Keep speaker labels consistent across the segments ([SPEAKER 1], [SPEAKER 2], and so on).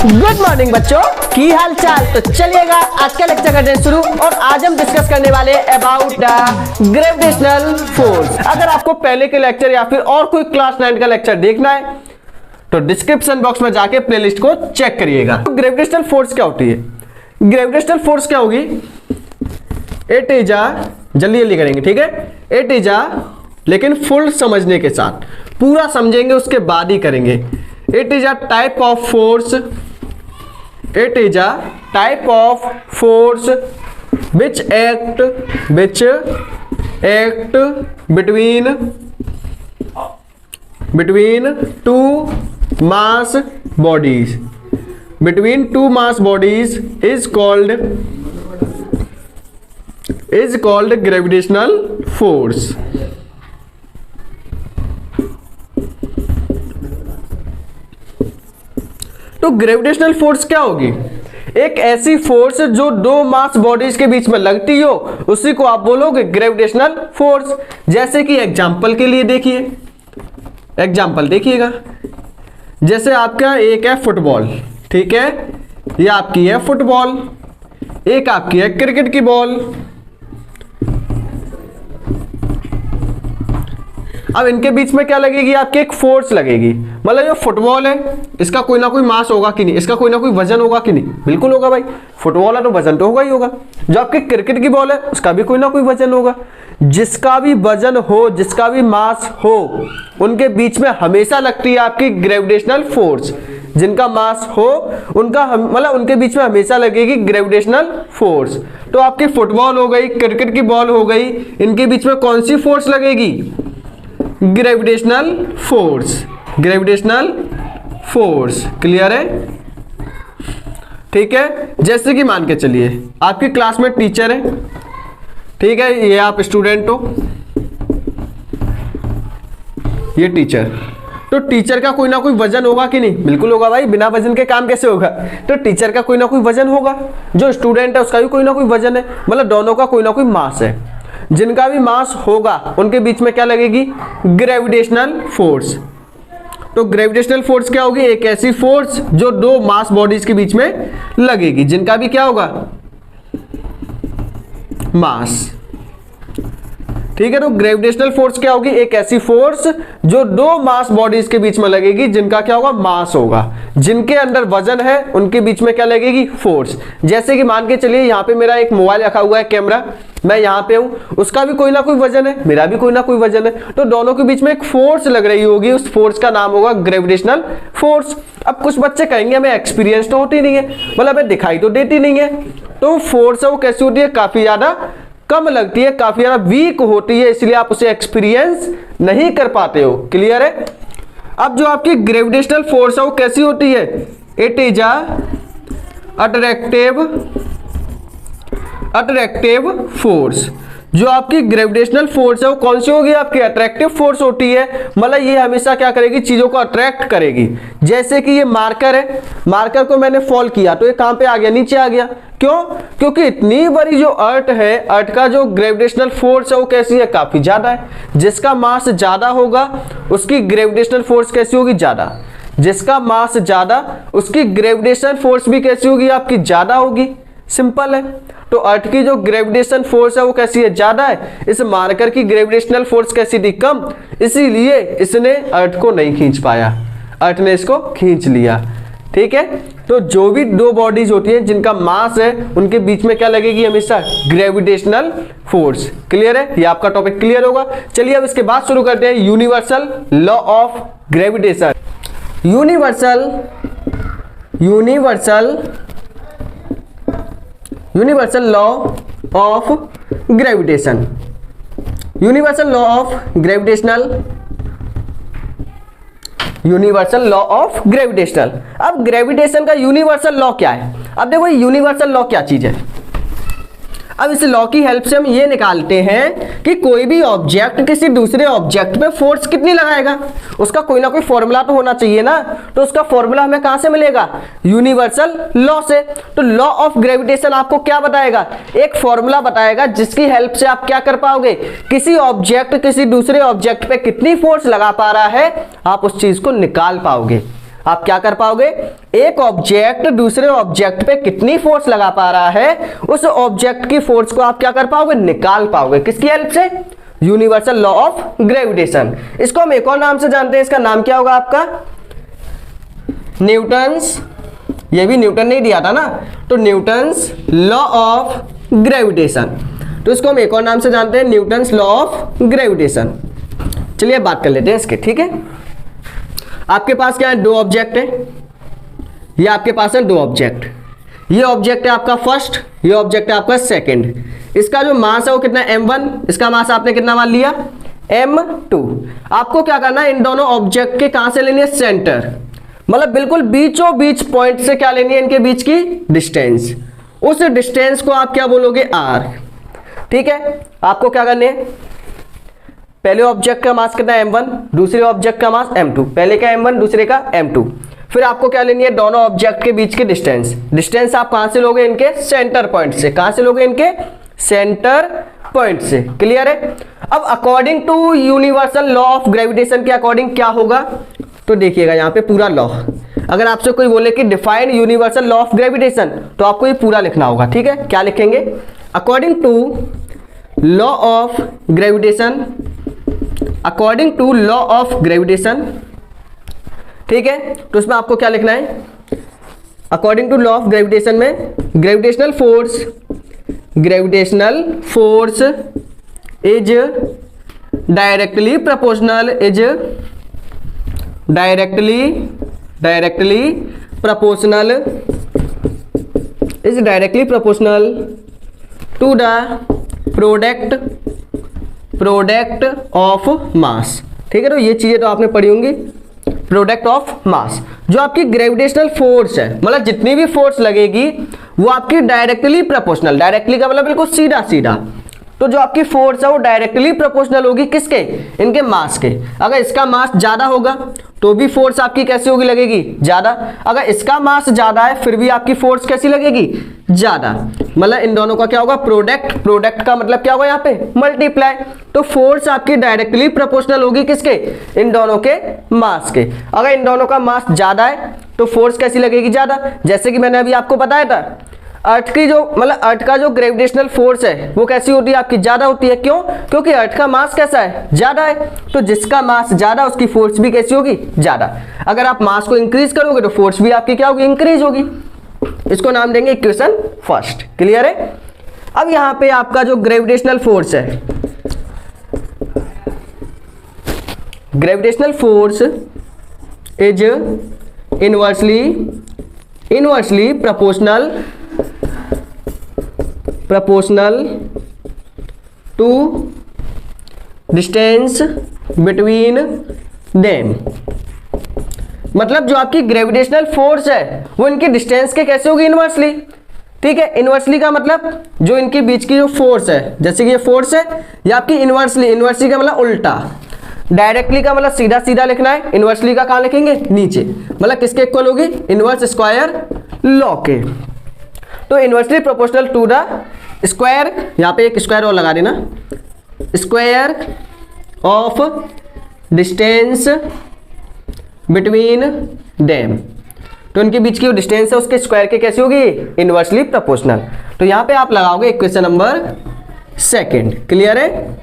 [SPEAKER 1] Good morning बच्चों, की हाल चाल। तो चलिएगा आज का लेक्चर करते हैं शुरू। और आज हम डिस्कस करने वाले अबाउट द ग्रेविटेशनल फोर्स। अगर आपको पहले के लेक्चर या फिर और कोई क्लास 9 का लेक्चर देखना है तो डिस्क्रिप्शन बॉक्स में जाके प्लेलिस्ट को चेक करिएगा। तो ग्रेविटेशनल फोर्स क्या होती है? ग्रेविटेशनल फोर्स क्या होगी? इट इज अ, जल्दी जल्दी करेंगे, ठीक है। इट इज अ, लेकिन फुल समझने के साथ, पूरा समझेंगे उसके बाद ही करेंगे। It is a type of force, it is a type of force which act between two mass bodies. Between two mass bodies is called gravitational force. तो ग्रेविटेशनल फोर्स क्या होगी? एक ऐसी फोर्स जो दो मास बॉडीज के बीच में लगती हो, उसी को आप बोलोगे ग्रेविटेशनल फोर्स। जैसे कि एग्जांपल के लिए देखिए, एग्जांपल देखिएगा। जैसे आपका एक है फुटबॉल, ठीक है, ये आपकी है फुटबॉल, एक आपकी है क्रिकेट की बॉल। अब इनके बीच में क्या लगेगी? आपकी एक फोर्स लगेगी। मतलब ये फुटबॉल है, इसका कोई ना कोई मास होगा कि नहीं, इसका कोई ना कोई वजन होगा कि नहीं? बिल्कुल होगा भाई, फुटबॉल है तो वजन तो होगा ही होगा। जो आपकी क्रिकेट की बॉल है उसका भी कोई ना कोई वजन होगा। जिसका भी वजन हो, जिसका भी मास हो, उनके बीच में हमेशा लगती है आपकी ग्रेविटेशनल फोर्स। जिनका मास हो उनका मतलब उनके बीच में हमेशा लगेगी ग्रेविटेशनल फोर्स। तो आपकी फुटबॉल हो गई, क्रिकेट की बॉल हो गई, इनके बीच में कौन सी फोर्स लगेगी? Gravitational force. Gravitational force clear है? ठीक है। जैसे कि मान के चलिए आपकी क्लास में टीचर है, ठीक है, ये आप स्टूडेंट हो, ये टीचर। तो टीचर का कोई ना कोई वजन होगा कि नहीं? बिल्कुल होगा भाई, बिना वजन के काम कैसे होगा? तो टीचर का कोई ना कोई वजन होगा। जो स्टूडेंट है उसका भी कोई ना कोई वजन है, मतलब दोनों का कोई ना कोई मास है। जिनका भी मास होगा उनके बीच में क्या लगेगी? Gravitational force. तो ग्रेविटेशनल फोर्स क्या होगी? एक ऐसी फोर्स जो दो मास बॉडीज के बीच में लगेगी, जिनका भी क्या होगा? मास। ठीक है। तो ग्रेविटेशनल फोर्स क्या होगी? एक ऐसी फोर्स जो दो मास बॉडीज के बीच में लगेगी, जिनका क्या होगा? मास होगा। जिनके अंदर वजन है उनके बीच में क्या लगेगी? फोर्स। जैसे कि मान के चलिए यहाँ पे मेरा एक मोबाइल रखा हुआ है, कैमरा, मैं यहाँ पे हूँ, उसका भी कोई ना कोई वजन है, मेरा भी कोई ना कोई वजन है। तो दोनों के बीच में एक फोर्स लग रही होगी, उस फोर्स का नाम होगा ग्रेविटेशनल फोर्स। अब कुछ बच्चे कहेंगे हमें एक्सपीरियंस तो होती नहीं है, मतलब हमें दिखाई तो देती नहीं है। तो फोर्स है वो कैसी होती है? काफी ज्यादा कम लगती है, काफी ज्यादा वीक होती है, इसलिए आप उसे एक्सपीरियंस नहीं कर पाते हो। क्लियर है? अब जो आपकी ग्रेविटेशनल फोर्स है वो कैसी होती है? It is attractive force. जो आपकी ग्रेविटेशनल फोर्स है वो कौन सी होगी? आपकी अट्रैक्टिव फोर्स होती है। मतलब ये हमेशा क्या करेगी? चीजों को अट्रैक्ट करेगी। जैसे कि ये मार्कर है, मार्कर को मैंने फॉल किया तो ये कहां पे आ गया? नीचे आ गया। क्यों? क्योंकि इतनी बड़ी जो अर्थ है, अर्थ का जो ग्रेविटेशनल फोर्स है वो कैसी है? काफी ज्यादा है। जिसका मास ज्यादा होगा उसकी ग्रेविटेशनल फोर्स कैसी होगी? ज्यादा। जिसका मास ज्यादा उसकी ग्रेविटेशनल फोर्स भी कैसी होगी? आपकी ज्यादा होगी। सिंपल है। तो अर्थ की जो ग्रेविटेशन फोर्स है वो कैसी है? ज्यादा है। इस मार्कर की ग्रेविटेशनल फोर्स कैसी थी? कम। इसीलिए इसने अर्थ को नहीं खींच पाया, अर्थ ने इसको खींच लिया। ठीक है। तो जो भी दो बॉडीज होती हैं जिनका मास है उनके बीच में क्या लगेगी? हमेशा ग्रेविटेशनल फोर्स। क्लियर है? ये आपका टॉपिक क्लियर होगा। चलिए अब इसके बाद शुरू करते हैं universal law of gravitation. Universal law of gravitation. Universal law of gravitational. अब ग्रेविटेशन का यूनिवर्सल लॉ क्या है? अब देखो यूनिवर्सल लॉ क्या चीज है। अब इस लॉ की हेल्प से हम ये निकालते हैं कि कोई भी ऑब्जेक्ट किसी दूसरे ऑब्जेक्ट पे फोर्स कितनी लगाएगा। उसका कोई ना कोई फॉर्मूला तो होना चाहिए ना। तो उसका फॉर्मूला हमें कहां से मिलेगा? यूनिवर्सल लॉ से। तो लॉ ऑफ ग्रेविटेशन आपको क्या बताएगा? एक फॉर्मूला बताएगा जिसकी हेल्प से आप क्या कर पाओगे? किसी ऑब्जेक्ट किसी दूसरे ऑब्जेक्ट पे कितनी फोर्स लगा पा रहा है आप उस चीज को निकाल पाओगे। आप क्या कर पाओगे, एक ऑब्जेक्ट दूसरे ऑब्जेक्ट पे कितनी फोर्स लगा पा रहा है, उस ऑब्जेक्ट की फोर्स को आप क्या कर पाओगे, निकाल पाओगे। किसकी हेल्प से, यूनिवर्सल लॉ ऑफ ग्रेविटेशन। इसको हम एक और नाम से जानते हैं, इसका नाम क्या होगा आपका, न्यूटन्स, ये भी न्यूटन ने दिया था ना, तो न्यूटन्स लॉ ऑफ ग्रेविटेशन। तो इसको हम एक और नाम से जानते हैं, न्यूटन्स लॉ ऑफ ग्रेविटेशन। चलिए बात कर लेते हैं इसके, ठीक है। आपके पास क्या है, दो ऑब्जेक्ट है, ये आपके पास है दो ऑब्जेक्ट, ये ऑब्जेक्ट है आपका फर्स्ट, ये ऑब्जेक्ट है आपका सेकंड। इसका जो मास है वो कितना है, m1, इसका मास आपने कितना मान लिया, m2। आपको क्या करना है, इन दोनों ऑब्जेक्ट के कहां से लेनी है, सेंटर, मतलब बिल्कुल बीचों बीच पॉइंट से क्या लेनी है, इनके बीच की डिस्टेंस। उस डिस्टेंस को आप क्या बोलोगे, r, ठीक है। आपको क्या करने है, पहले ऑब्जेक्ट का मास कितना है, m1, दूसरे ऑब्जेक्ट का मास m2, पहले का m1 दूसरे का m2। फिर आपको क्या लेनी है, दोनों ऑब्जेक्ट के बीच की डिस्टेंस। डिस्टेंस आप कहां से लोगे, इनके सेंटर पॉइंट से। कहां से लोगे, इनके सेंटर पॉइंट से। क्लियर है। अब according to universal law of gravitation के अकॉर्डिंग क्या होगा, तो देखिएगा यहाँ पे पूरा लॉ, अगर आपसे कोई बोले कि define universal law of gravitation, तो आपको ये पूरा लिखना होगा, ठीक है। क्या लिखेंगे, according to law of gravitation, according to law of gravitation, ठीक है। तो उसमें आपको क्या लिखना है, according to law of gravitation में gravitational force is directly proportional, is directly proportional to the product of mass, ठीक है। तो ये चीजें तो आपने पढ़ी होंगी, प्रोडक्ट ऑफ मास। जो आपकी ग्रेविटेशनल फोर्स है, मतलब जितनी भी फोर्स लगेगी वो आपकी डायरेक्टली प्रोपोर्शनल, डायरेक्टली का मतलब बिल्कुल सीधा सीधा, तो जो आपकी फोर्स है वो डायरेक्टली प्रोपोर्शनल होगी किसके, इनके मास के। अगर इसका मास ज्यादा होगा तो भी फोर्स आपकी कैसी होगी, लगेगी ज्यादा। अगर इसका मास ज्यादा है फिर भी आपकी फोर्स कैसी लगेगी, ज्यादा। मतलब इन दोनों का क्या होगा, प्रोडक्ट का मतलब क्या होगा यहाँ पे, मल्टीप्लाई। तो फोर्स आपकी डायरेक्टली प्रोपोर्शनल होगी किसके, इन दोनों के मास के। अगर इन दोनों का मास ज्यादा है तो फोर्स कैसी लगेगी, ज्यादा। जैसे कि मैंने अभी आपको बताया था, अर्थ की जो मतलब अर्थ का जो ग्रेविटेशनल फोर्स है वो कैसी होती है, आपकी ज्यादा होती है। क्यों, क्योंकि अर्थ का मास कैसा है, ज्यादा है। तो जिसका मास ज्यादा उसकी फोर्स भी कैसी होगी, ज्यादा। अगर आप मास को इंक्रीज करोगे तो फोर्स भी आपकी क्या होगी, इंक्रीज होगी। इसको नाम देंगे इक्वेशन फर्स्ट। क्लियर है। अब यहां पे आपका जो ग्रेविटेशनल फोर्स है, gravitational force is inversely proportional to distance between them। मतलब जो आपकी ग्रेविटेशनल फोर्स है वो इनकी डिस्टेंस के कैसे होगी, इनवर्सली। ठीक है, इनवर्सली का मतलब जो इनके बीच की जो फोर्स है, जैसे कि ये फोर्स है, ये आपकी इनवर्सली का मतलब उल्टा। डायरेक्टली का मतलब सीधा सीधा लिखना है, इनवर्सली का कहां लिखेंगे, नीचे। मतलब किसके इक्वल होगी, इनवर्स स्क्वायर लॉ के। तो inversely proportional to the square, यहां पे एक स्क्वायर और लगा देना, square of distance between them. तो इनके बीच की जो डिस्टेंस है उसके स्क्वायर के कैसी होगी, इनवर्सली प्रोपोर्शनल। तो यहां पे आप लगाओगे इक्वेशन नंबर सेकंड। क्लियर है।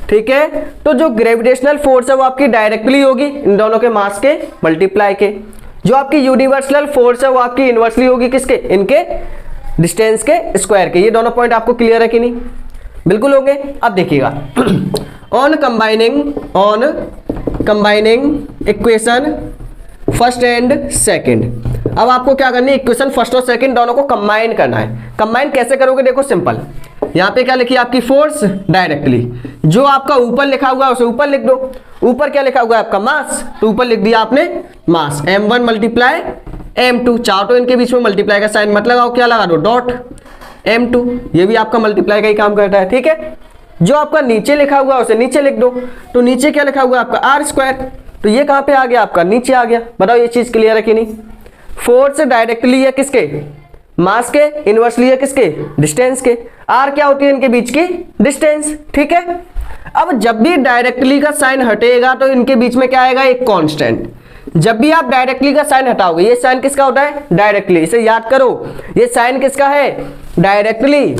[SPEAKER 1] ठीक है। तो जो ग्रेविटेशनल फोर्स है वो आपकी डायरेक्टली होगी इन दोनों के मास के मल्टीप्लाई के। जो आपकी यूनिवर्सल फोर्स है वो आपकी इनवर्सली होगी किसके, इनके डिस्टेंस के स्क्वायर के। ये दोनों पॉइंट आपको क्लियर है कि नहीं, बिल्कुल होंगे। अब देखिएगा, on combining equation first and second. अब आपको क्या करनी है, इक्वेशन फर्स्ट और सेकंड दोनों को कंबाइन करना है। कंबाइन कैसे करोगे, देखो सिंपल। यहाँ पे क्या लिखी आपकी फोर्स डायरेक्टली, जो आपका ऊपर लिखा हुआ है उसे ऊपर लिख दो। ऊपर क्या लिखा हुआ है आपका मास, तो ऊपर लिख दिया आपने मास, m1 मल्टीप्लाई m2। चाहो तो इनके बीच में मल्टीप्लाई का साइन मत लगाओ, क्या लगा दो, डॉट m2। ये भी आपका मल्टीप्लाई का ही काम करता है। ठीक है। जो आपका नीचे लिखा हुआ है उसे नीचे लिख दो। तो नीचे क्या लिखा हुआ है आपका आर स्क्वायर, तो ये कहां पे आ गया आपका, नीचे आ गया। बताओ ये चीज क्लियर है कि नहीं। फोर्स डायरेक्टली है किसके, मास के, इनवर्सली है किसके, डिस्टेंस के। आर क्या होती है इनके बीच की डिस्टेंस। ठीक है। अब जब भी डायरेक्टली का साइन हटेगा तो इनके बीच में क्या आएगा, एक कांस्टेंट। जब भी आप डायरेक्टली का साइन हटाओगे, ये साइन किसका होता है? डायरेक्टली। इसे याद करो, ये साइन किसका है? डायरेक्टली।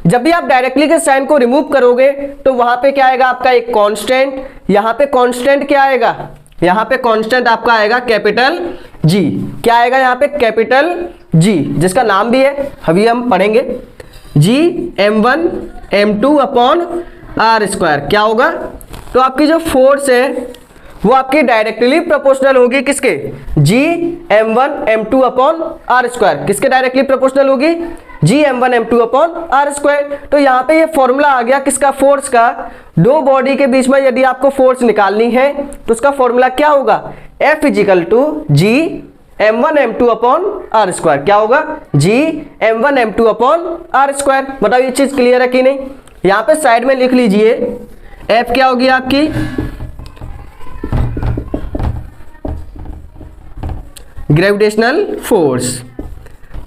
[SPEAKER 1] जब भी आप डायरेक्टली के साइन को रिमूव करोगे तो वहां पे क्या आएगा आपका? एक कांस्टेंट। यहां पे कांस्टेंट क्या आएगा? यहां पे कांस्टेंट आपका आएगा कैपिटल जी। क्या आएगा यहां पे? कैपिटल जी, जिसका नाम भी है, अभी हम पढ़ेंगे। जी m1 m2 upon R square क्या होगा? तो आपकी जो फोर्स है वो आपकी डायरेक्टली प्रोपोर्शनल होगी किसके? G m1 m2 upon R square. किसके डायरेक्टली प्रोपोर्शनल होगी? G m1 m2 upon R square. तो यहाँ पे ये फॉर्मूला आ गया किसका? फोर्स का। दो बॉडी के बीच में यदि आपको फोर्स निकालनी है तो उसका फॉर्मूला क्या होगा? F is equal to G m1 m2 upon R square. क्या होगा? G m1 m2 upon R square. बताओ ये चीज क्लियर है कि नहीं? यहाँ पे साइड में लिख लीजिए, F क्या होगी आपकी? Gravitational force.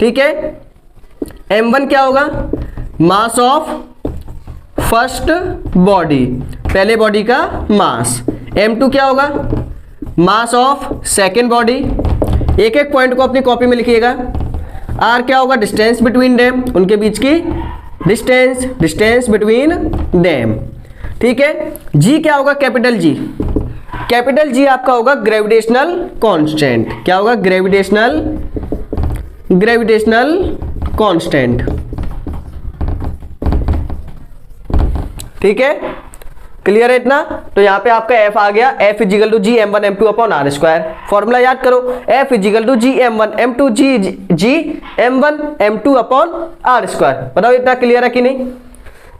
[SPEAKER 1] ठीक है। m1 क्या होगा? मास ऑफ फर्स्ट बॉडी, पहले बॉडी का मास। m2 क्या होगा? Mass of second body. एक एक पॉइंट को अपनी कॉपी में लिखिएगा। r क्या होगा? डिस्टेंस बिटवीन देम, उनके बीच की डिस्टेंस, डिस्टेंस बिटवीन देम। ठीक है। g क्या होगा? Capital G. कैपिटल जी आपका होगा ग्रेविटेशनल कांस्टेंट। क्या होगा? Gravitational constant. ठीक है, क्लियर है इतना? तो यहां पे आपका F आ गया, F is equal to G m1 m2 upon R square. Formula याद करो, F is equal to G m1 m2 G m1 m2 upon R square. बताओ इतना क्लियर है कि नहीं?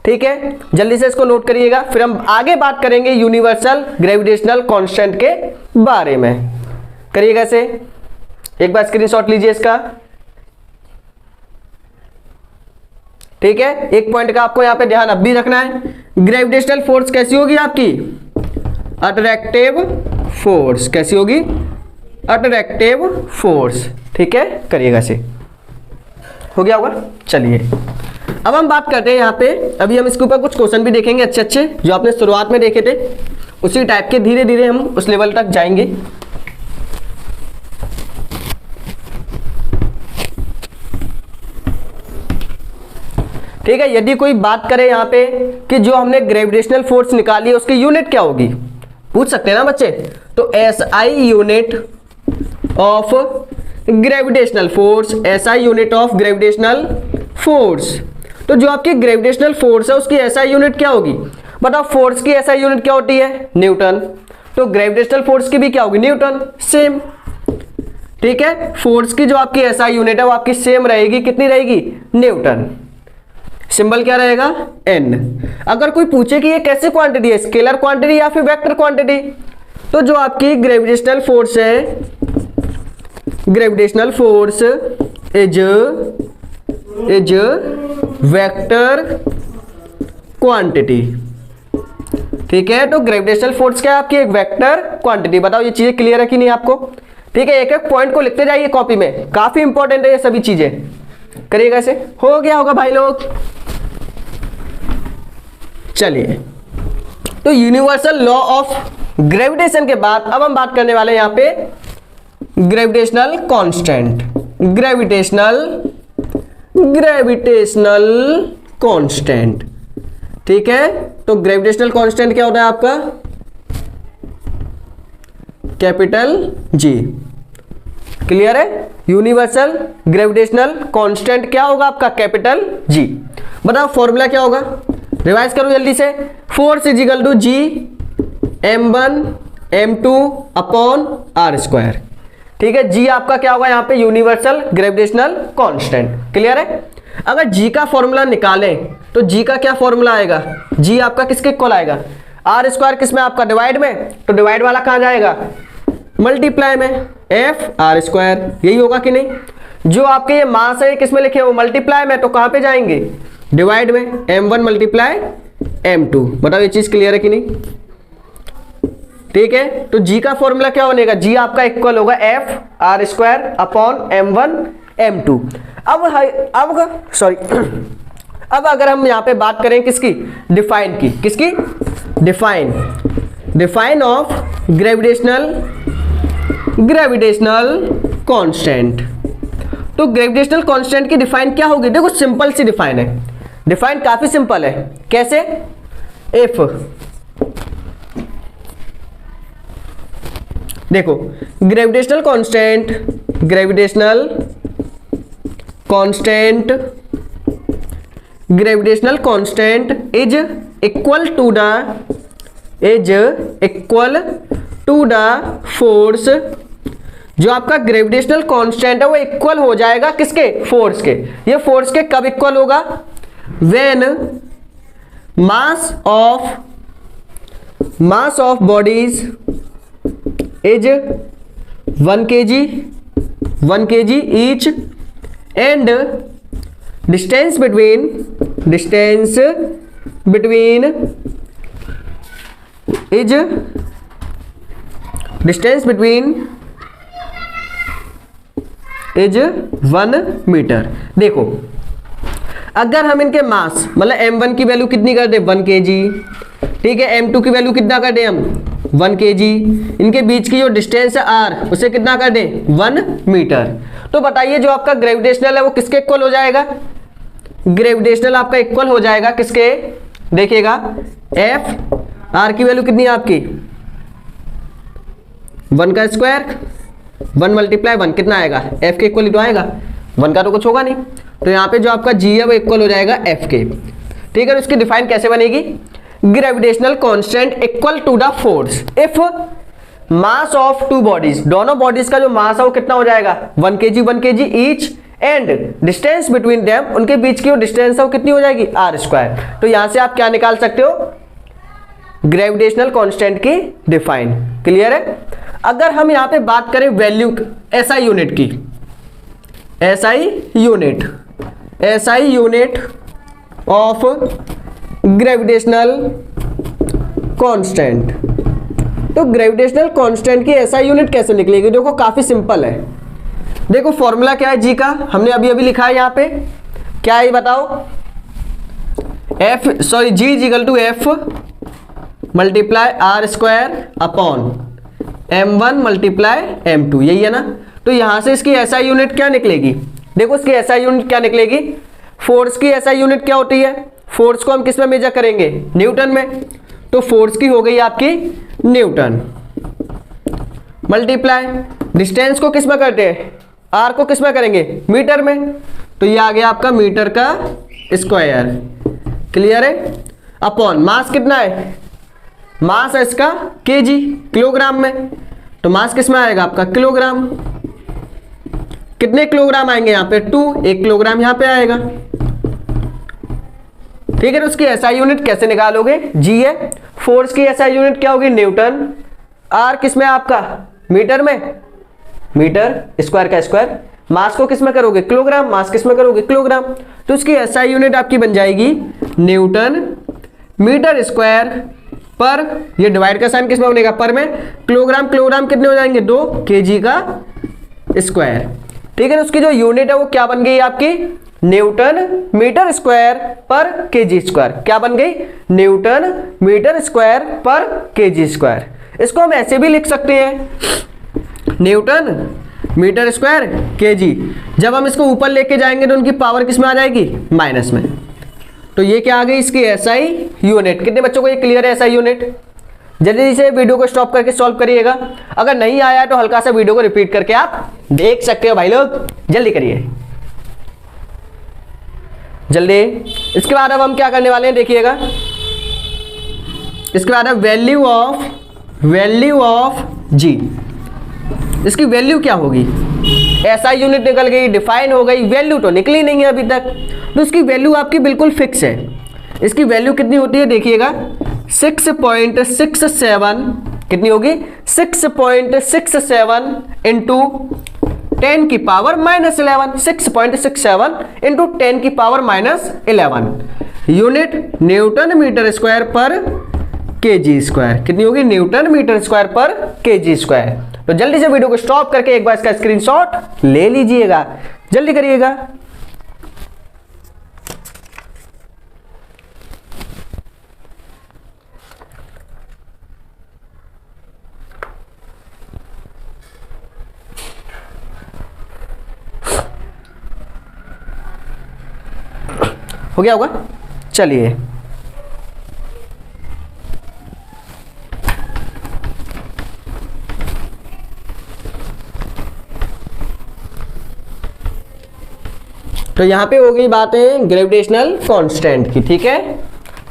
[SPEAKER 1] ठीक है, जल्दी से इसको नोट करिएगा, फिर हम आगे बात करेंगे यूनिवर्सल ग्रेविटेशनल कांस्टेंट के बारे में। करिएगा इसे, एक बार स्क्रीनशॉट लीजिए इसका। ठीक है, एक पॉइंट का आपको यहां पे ध्यान अब भी रखना है। ग्रेविटेशनल फोर्स कैसी होगी आपकी? Attractive force. कैसी होगी? Attractive force. ठीक है, करिएगा इसे। हो गया होगा? चलिए अब हम बात करते हैं यहाँ पे, अभी हम इसके ऊपर कुछ क्वेश्चन भी देखेंगे अच्छे अच्छे जो आपने शुरुआत में देखे थे, उसी टाइप के। धीरे धीरे हम उस लेवल तक जाएंगे। ठीक है, यदि कोई बात करे यहाँ पे कि जो हमने ग्रेविटेशनल फोर्स निकाली है उसकी यूनिट क्या होगी, पूछ सकते हैं ना बच्चे। तो SI unit of gravitational force, SI unit of gravitational force. तो जो आपकी ग्रेविटेशनल फोर्स है उसकी SI यूनिट क्या होगी? बताओ, फोर्स की SI यूनिट क्या होती है? न्यूटन। तो ग्रेविटेशनल फोर्स की भी क्या होगी? न्यूटन। सेम। ठीक है, फोर्स की जो आपकी SI यूनिट है वो आपकी सेम रहेगी। कितनी रहेगी? न्यूटन। सिंबल क्या रहेगा? N। अगर कोई पूछे कि ये कैसे क्वांटिटी है, स्केलर क्वांटिटी या फिर वेक्टर क्वांटिटी, तो जो आपकी ग्रेविटेशनल फोर्स है, gravitational force is vector quantity. ठीक है, तो ग्रेविटेशनल फोर्स क्या है आपकी? एक वेक्टर क्वांटिटी। बताओ ये चीजें क्लियर है कि नहीं आपको? ठीक है, एक एक पॉइंट को लिखते जाइए कॉपी में, काफी इंपॉर्टेंट है ये सभी चीजें। करिएगा इसे। हो गया होगा भाई लोग? चलिए, तो यूनिवर्सल लॉ ऑफ ग्रेविटेशन के बाद अब हम बात करने वाले हैं यहाँ पे ग्रेविटेशनल कांस्टेंट। Gravitational constant. ठीक है, तो ग्रेविटेशनल कांस्टेंट क्या होता है आपका? Capital G. क्लियर है? यूनिवर्सल ग्रेविटेशनल कांस्टेंट क्या होगा आपका? Capital G. बताओ फॉर्मूला क्या होगा? रिवाइज करो जल्दी से। Force is equal to G m1 m2 upon R square. ठीक है, जी आपका क्या होगा यहाँ पे? Universal gravitational constant. क्लियर है? अगर जी का फॉर्मूला निकालें तो जी का क्या फॉर्मूला आएगा? जी आपका किसके इक्वल आएगा? आर स्क्वायर किसमें आपका? डिवाइड में। तो डिवाइड वाला कहां जाएगा? मल्टीप्लाई में। F R square. यही होगा कि नहीं? जो आपके ये मास है किसमें लिखे हो? मल्टीप्लाई में। तो कहां पे जाएंगे? डिवाइड में। m1 multiply m2। बताओ ये चीज क्लियर है कि नहीं? ठीक है, तो g का फॉर्मूला क्या बनेगा? g आपका इक्वल होगा f are square upon m1 m2। अब अगर हम यहां पे बात करें किसकी? डिफाइन की। किसकी? Define. Define of gravitational constant. तो ग्रेविटेशनल कांस्टेंट की डिफाइन क्या होगी? देखो सिंपल सी डिफाइन है, डिफाइन काफी सिंपल है। कैसे? इफ, देखो gravitational constant is equal to the force. जो आपका ग्रेविटेशनल कांस्टेंट है वो इक्वल हो जाएगा किसके? फोर्स के। ये फोर्स के कब इक्वल होगा? When mass of bodies is 1 kg each and distance between is 1 metre. देखो अगर हम इनके मास मतलब m1 की वैल्यू कितनी कर दे? 1 kg, ठीक है। m2 की वैल्यू कितना कर दे हम? 1 kg। इनके बीच की जो डिस्टेंस है r, उसे कितना कर दे? 1 मीटर। तो बताइए जो आपका ग्रेविटेशनल है वो किसके इक्वल हो जाएगा? ग्रेविटेशनल आपका इक्वल हो जाएगा किसके? देखिएगा f, r की वैल्यू कितनी है आपकी? 1 का स्क्वायर, 1 मल्टीप्लाई 1 कितना आएगा? f के इक्वल ही तो आएगा, 1 का तो कुछ होगा नहीं। तो यहाँ पे जो आपका g है वो इक्वल हो जाएगा f के, ठीक है। उसकी डिफाइन कैसे बनेगी? Gravitational constant equal to the force if mass of two bodies, दोनों बॉडीज का जो मास है वो कितना हो जाएगा? 1 kg each and distance between them, उनके बीच की जो डिस्टेंस है वो कितनी हो जाएगी? r square. तो यहां से आप क्या निकाल सकते हो? ग्रेविटेशनल कांस्टेंट की डिफाइन। क्लियर है? अगर हम यहां पे बात करें वैल्यू SI यूनिट की, SI unit of gravitational constant. तो ग्रेविटेशनल कांस्टेंट की SI यूनिट कैसे निकलेगी? देखो काफी सिंपल है। देखो फॉर्मूला क्या है जी का? हमने अभी लिखा है यहाँ पे, क्या है बताओ? G equal to F multiply R square upon M1 multiply M2, यही है ना। तो यहां से इसकी SI यूनिट क्या निकलेगी? देखो इसकी SI यूनिट क्या निकलेगी? फोर्स की SI यूनिट क्या होती है? फोर्स को हम किस में मेजर करेंगे? न्यूटन में। तो फोर्स की हो गई आपकी न्यूटन, मल्टीप्लाई डिस्टेंस को किस में करते हैं? R को किस में करेंगे? मीटर में। तो ये आ गया आपका मीटर का स्क्वायर। क्लियर है? अपॉन मास कितना है? मास है इसका kg, किलोग्राम में। तो मास किस में आएगा आपका? किलोग्राम। कितने किलोग्राम आएंगे यहाँ पे? 2, 1 किलोग्राम यहाँ पे आएगा, ठीक है। तो उसकी SI यूनिट कैसे निकालोगे? G है, फोर्स की SI यूनिट क्या होगी? न्यूटन। R किस में आपका? मीटर में, मीटर स्क्वायर का स्क्वायर। मास को किस में करोगे? किलोग्राम। मास किस में करोगे? किलोग्राम। तो उसकी SI यूनिट आपकी बन जाएगी न्यूटन मीटर स्क्वायर पर, ये डिवाइड का साइन किस में बनेगा? पर में। किलोग्राम कितने हो जाएंगे? 2 kg का स्क्वायर, ठीक है। उसकी जो यूनिट है वो क्या बन गई आपकी? न्यूटन मीटर स्क्वायर पर kg स्क्वायर। क्या बन गई? न्यूटन मीटर स्क्वायर पर kg स्क्वायर। इसको हम ऐसे भी लिख सकते हैं, न्यूटन मीटर स्क्वायर kg। जब हम इसको ऊपर लेके जाएंगे तो उनकी पावर किस में आ जाएगी? माइनस में। तो ये क्या आ गई इसकी SI यूनिट। कितने बच्चों को ये क्लियर है SI यूनिट? जल्दी से वीडियो को स्टॉप करके सॉल्व करिएगा। अगर नहीं आया तो हल्का सा वीडियो को रिपीट करके आप देख सकते हो भाई लोग, जल्दी करिए जल्दी। इसके बाद अब हम क्या करने वाले हैं देखिएगा। इसके बाद अब वैल्यू ऑफ G, इसकी वैल्यू क्या होगी? SI यूनिट निकल गई, डिफाइन हो गई, वैल्यू तो निकली नहीं है अभी तक। तो इसकी वैल्यू आपकी बिल्कुल फिक्स है। इसकी वैल्यू कितनी होती है देखिएगा? 6.67, कितनी होगी? 6.67 इंटू 10 की पावर माइनस 11। 6.67 इंटू 10 की power minus 11 unit newton metre square पर kg स्क्वायर। कितनी होगी? न्यूटन मीटर स्क्वायर पर kg स्क्वायर। तो जल्दी से वीडियो को स्टॉप करके एक बार इसका स्क्रीनशॉट ले लीजिएगा, जल्दी करिएगा। हो गया होगा। चलिए तो यहां पे हो गई बातें ग्रेविटेशनल कांस्टेंट की, ठीक है।